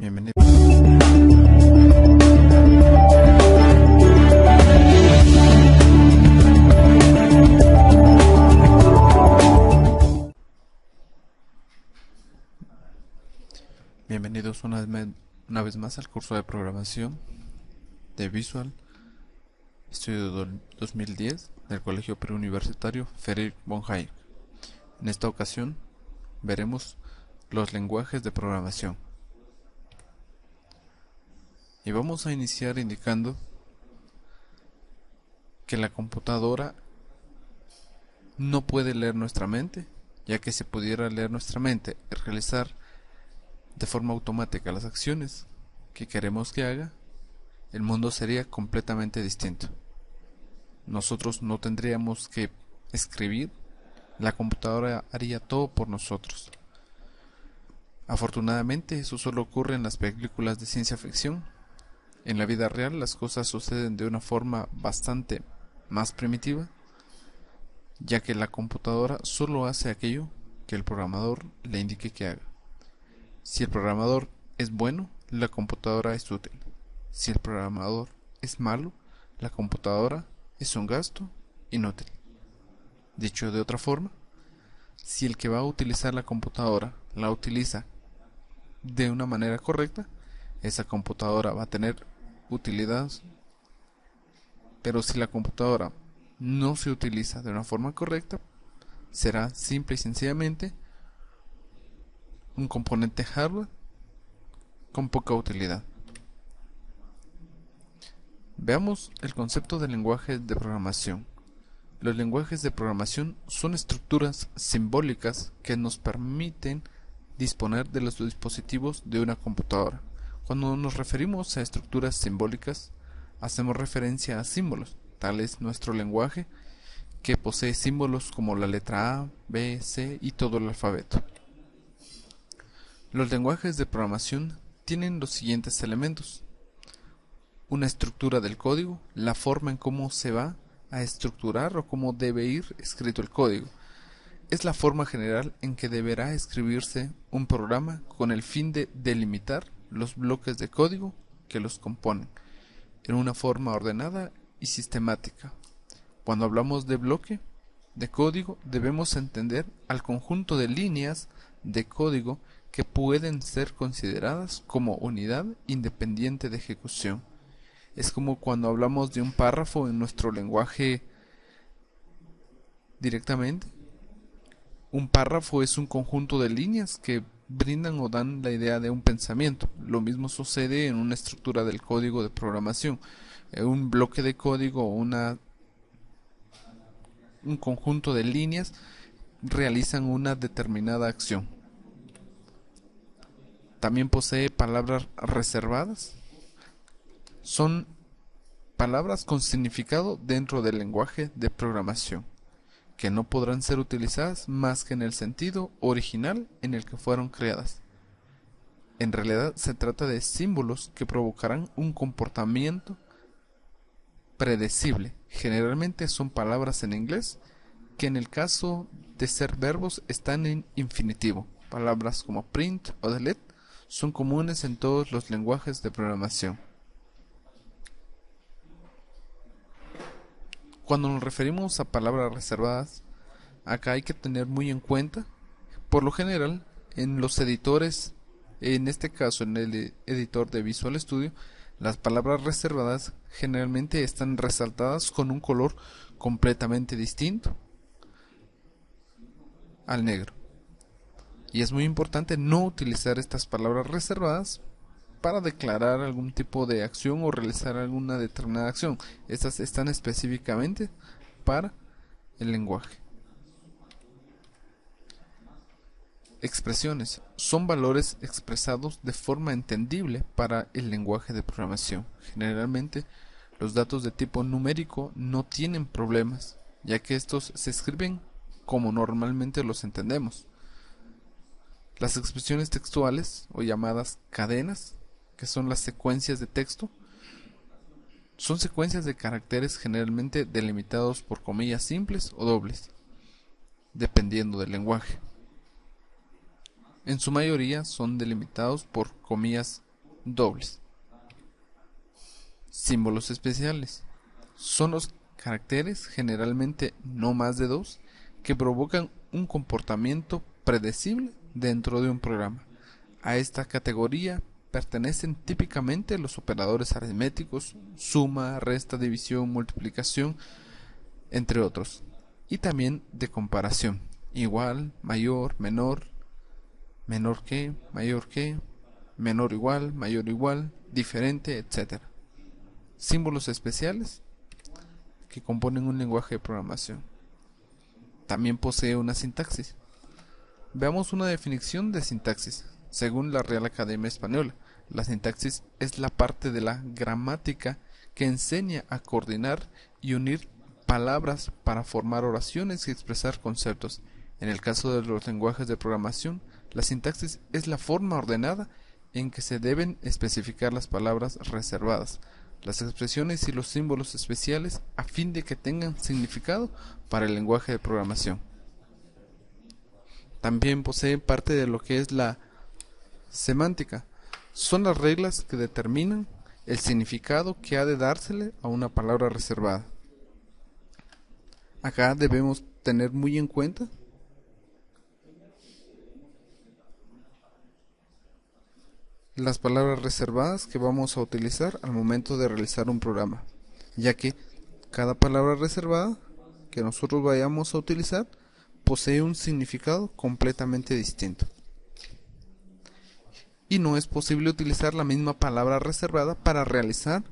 Bienvenido. Bienvenidos una vez más al curso de programación de Visual Studio 2010 del Colegio Preuniversitario Friedrich von Hayek. En esta ocasión veremos los lenguajes de programación. Y vamos a iniciar indicando que la computadora no puede leer nuestra mente, ya que si pudiera leer nuestra mente y realizar de forma automática las acciones que queremos que haga, el mundo sería completamente distinto. Nosotros no tendríamos que escribir, la computadora haría todo por nosotros. Afortunadamente, eso solo ocurre en las películas de ciencia ficción. En la vida real las cosas suceden de una forma bastante más primitiva, ya que la computadora solo hace aquello que el programador le indique que haga. Si el programador es bueno, la computadora es útil. Si el programador es malo, la computadora es un gasto inútil. Dicho de otra forma, si el que va a utilizar la computadora la utiliza de una manera correcta, esa computadora va a tener utilidad, pero si la computadora no se utiliza de una forma correcta, será simple y sencillamente un componente hardware con poca utilidad. Veamos el concepto de lenguaje de programación. Los lenguajes de programación son estructuras simbólicas que nos permiten disponer de los dispositivos de una computadora. Cuando nos referimos a estructuras simbólicas, hacemos referencia a símbolos. Tal es nuestro lenguaje, que posee símbolos como la letra A, B, C y todo el alfabeto. Los lenguajes de programación tienen los siguientes elementos: una estructura del código, la forma en cómo se va a estructurar o cómo debe ir escrito el código. Es la forma general en que deberá escribirse un programa con el fin de delimitar los bloques de código que los componen, en una forma ordenada y sistemática. Cuando hablamos de bloque de código, debemos entender al conjunto de líneas de código que pueden ser consideradas como unidad independiente de ejecución. Es como cuando hablamos de un párrafo en nuestro lenguaje directamente. Un párrafo es un conjunto de líneas que brindan o dan la idea de un pensamiento. Lo mismo sucede en una estructura del código de programación. Un bloque de código o un conjunto de líneas realizan una determinada acción. También posee palabras reservadas. Son palabras con significado dentro del lenguaje de programación, que no podrán ser utilizadas más que en el sentido original en el que fueron creadas. En realidad se trata de símbolos que provocarán un comportamiento predecible. Generalmente son palabras en inglés que en el caso de ser verbos están en infinitivo. Palabras como print o delete son comunes en todos los lenguajes de programación. Cuando nos referimos a palabras reservadas, acá hay que tener muy en cuenta, por lo general, en los editores, en este caso en el editor de Visual Studio, las palabras reservadas generalmente están resaltadas con un color completamente distinto al negro. Y es muy importante no utilizar estas palabras reservadas para declarar algún tipo de acción o realizar alguna determinada acción. Estas están específicamente para el lenguaje. Expresiones son valores expresados de forma entendible para el lenguaje de programación. Generalmente los datos de tipo numérico no tienen problemas, ya que estos se escriben como normalmente los entendemos. Las expresiones textuales, o llamadas cadenas, que son las secuencias de texto, son secuencias de caracteres generalmente delimitados por comillas simples o dobles, dependiendo del lenguaje. En su mayoría son delimitados por comillas dobles. Símbolos especiales son los caracteres, generalmente no más de 2, que provocan un comportamiento predecible dentro de un programa. A esta categoría pertenecen típicamente los operadores aritméticos, suma, resta, división, multiplicación, entre otros, y también de comparación, igual, mayor, menor, menor que, menor igual, diferente, etc. Símbolos especiales que componen un lenguaje de programación. También posee una sintaxis. Veamos una definición de sintaxis. Según la Real Academia Española, la sintaxis es la parte de la gramática que enseña a coordinar y unir palabras para formar oraciones y expresar conceptos. En el caso de los lenguajes de programación, la sintaxis es la forma ordenada en que se deben especificar las palabras reservadas, las expresiones y los símbolos especiales a fin de que tengan significado para el lenguaje de programación. También posee parte de lo que es la semántica. Son las reglas que determinan el significado que ha de dársele a una palabra reservada. Acá debemos tener muy en cuenta las palabras reservadas que vamos a utilizar al momento de realizar un programa, ya que cada palabra reservada que nosotros vayamos a utilizar posee un significado completamente distinto. Y no es posible utilizar la misma palabra reservada para realizar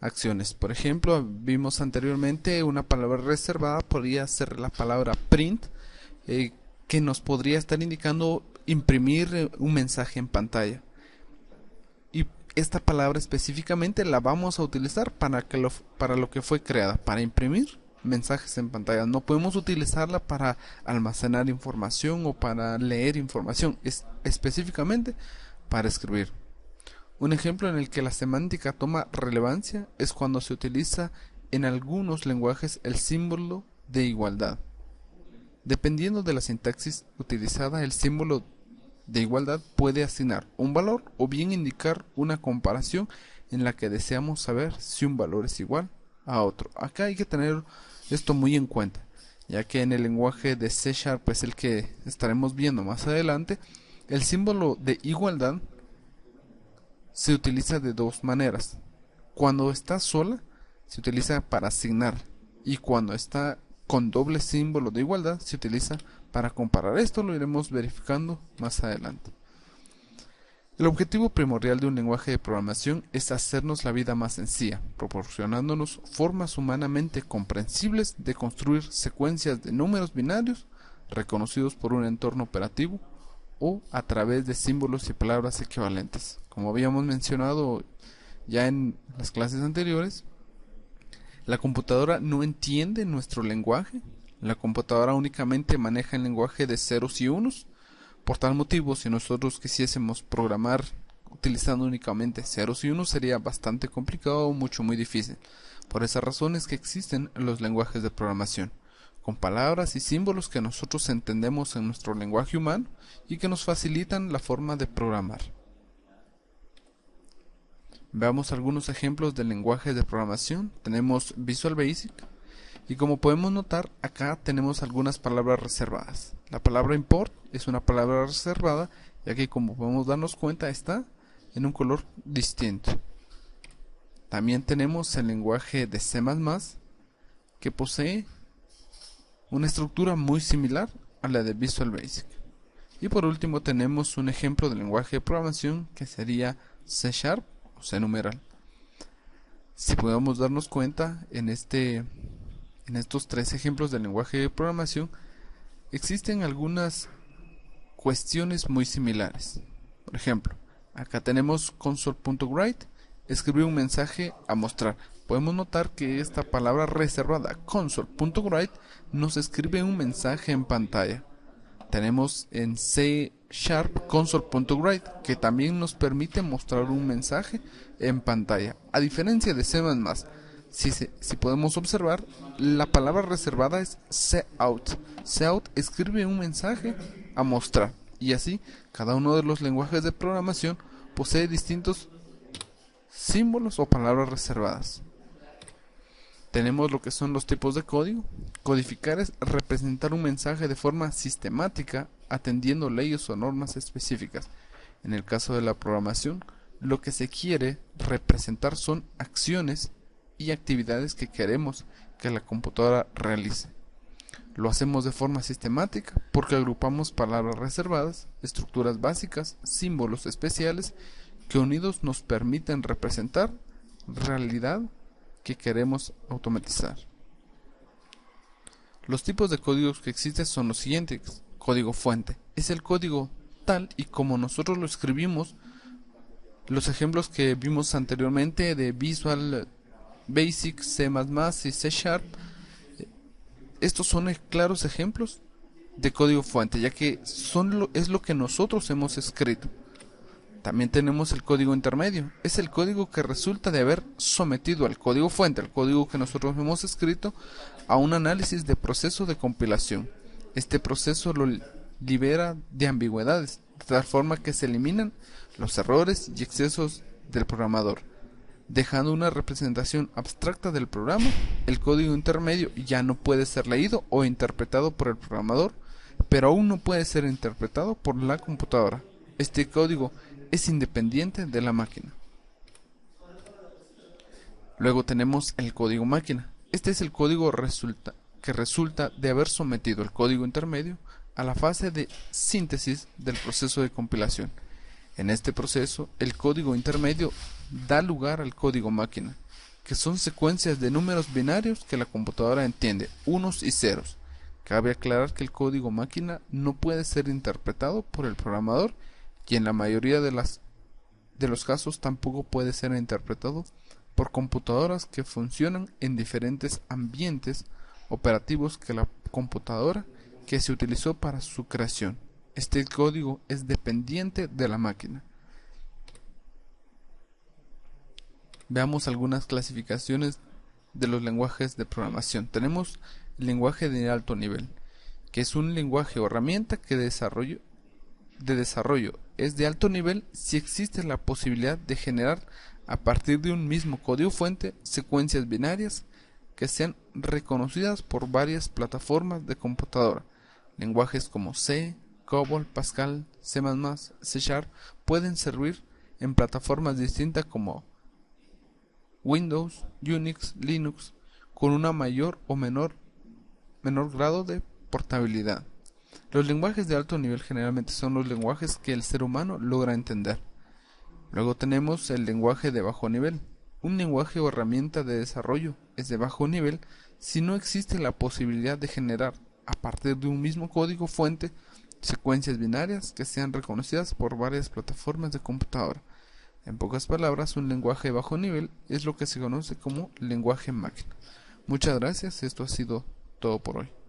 acciones. Por ejemplo, vimos anteriormente una palabra reservada podría ser la palabra print, que nos podría estar indicando imprimir un mensaje en pantalla. Y esta palabra específicamente la vamos a utilizar para lo que fue creada, para imprimir mensajes en pantalla. No podemos utilizarla para almacenar información o para leer información, es específicamente para escribir. Un ejemplo en el que la semántica toma relevancia es cuando se utiliza en algunos lenguajes el símbolo de igualdad. Dependiendo de la sintaxis utilizada, el símbolo de igualdad puede asignar un valor o bien indicar una comparación en la que deseamos saber si un valor es igual a otro. Acá hay que tener esto muy en cuenta, ya que en el lenguaje de C#, pues el que estaremos viendo más adelante, el símbolo de igualdad se utiliza de dos maneras. Cuando está sola, se utiliza para asignar, y cuando está con doble símbolo de igualdad, se utiliza para comparar. Esto lo iremos verificando más adelante. El objetivo primordial de un lenguaje de programación es hacernos la vida más sencilla, proporcionándonos formas humanamente comprensibles de construir secuencias de números binarios reconocidos por un entorno operativo o a través de símbolos y palabras equivalentes. Como habíamos mencionado ya en las clases anteriores, la computadora no entiende nuestro lenguaje. La computadora únicamente maneja el lenguaje de ceros y unos. Por tal motivo, si nosotros quisiésemos programar utilizando únicamente ceros y unos, sería bastante complicado o muy difícil. Por esas razones que existen los lenguajes de programación, con palabras y símbolos que nosotros entendemos en nuestro lenguaje humano y que nos facilitan la forma de programar. Veamos algunos ejemplos de lenguajes de programación. Tenemos Visual Basic, y como podemos notar, acá tenemos algunas palabras reservadas. La palabra import es una palabra reservada, ya que como podemos darnos cuenta está en un color distinto. También tenemos el lenguaje de C++, que posee una estructura muy similar a la de Visual Basic. Y por último tenemos un ejemplo de lenguaje de programación que sería C# o C numeral. Si podemos darnos cuenta en estos tres ejemplos de lenguaje de programación, existen algunas cuestiones muy similares. Por ejemplo, acá tenemos console.write, escribir un mensaje a mostrar. Podemos notar que esta palabra reservada, console.write, nos escribe un mensaje en pantalla. Tenemos en C# console.write, que también nos permite mostrar un mensaje en pantalla. A diferencia de C++, si podemos observar, la palabra reservada es cout. Cout escribe un mensaje a mostrar. Y así, cada uno de los lenguajes de programación posee distintos símbolos o palabras reservadas. Tenemos lo que son los tipos de código. Codificar es representar un mensaje de forma sistemática atendiendo leyes o normas específicas. En el caso de la programación, lo que se quiere representar son acciones y actividades que queremos que la computadora realice. Lo hacemos de forma sistemática porque agrupamos palabras reservadas, estructuras básicas, símbolos especiales que unidos nos permiten representar realidad que queremos automatizar. Los tipos de códigos que existen son los siguientes. Código fuente es el código tal y como nosotros lo escribimos. Los ejemplos que vimos anteriormente de Visual Basic, C++ y C#, estos son claros ejemplos de código fuente, ya que es lo que nosotros hemos escrito. También tenemos el código intermedio, es el código que resulta de haber sometido al código fuente, al código que nosotros hemos escrito, a un análisis de proceso de compilación. Este proceso lo libera de ambigüedades, de tal forma que se eliminan los errores y excesos del programador, dejando una representación abstracta del programa. El código intermedio ya no puede ser leído o interpretado por el programador, pero aún no puede ser interpretado por la computadora. Este código es independiente de la máquina. Luego tenemos el código máquina. Este es el código que resulta de haber sometido el código intermedio a la fase de síntesis del proceso de compilación. En este proceso, el código intermedio da lugar al código máquina, que son secuencias de números binarios que la computadora entiende, unos y ceros. Cabe aclarar que el código máquina no puede ser interpretado por el programador y en la mayoría de los casos tampoco puede ser interpretado por computadoras que funcionan en diferentes ambientes operativos que la computadora que se utilizó para su creación. Este código es dependiente de la máquina. Veamos algunas clasificaciones de los lenguajes de programación. Tenemos el lenguaje de alto nivel, que es un lenguaje o herramienta de desarrollo es de alto nivel si existe la posibilidad de generar a partir de un mismo código fuente secuencias binarias que sean reconocidas por varias plataformas de computadora. Lenguajes como C, COBOL, Pascal, C++, C# pueden servir en plataformas distintas como Windows, Unix, Linux, con una mayor o menor grado de portabilidad. Los lenguajes de alto nivel generalmente son los lenguajes que el ser humano logra entender. Luego tenemos el lenguaje de bajo nivel. Un lenguaje o herramienta de desarrollo es de bajo nivel si no existe la posibilidad de generar a partir de un mismo código fuente secuencias binarias que sean reconocidas por varias plataformas de computadora. En pocas palabras, un lenguaje de bajo nivel es lo que se conoce como lenguaje máquina. Muchas gracias, esto ha sido todo por hoy.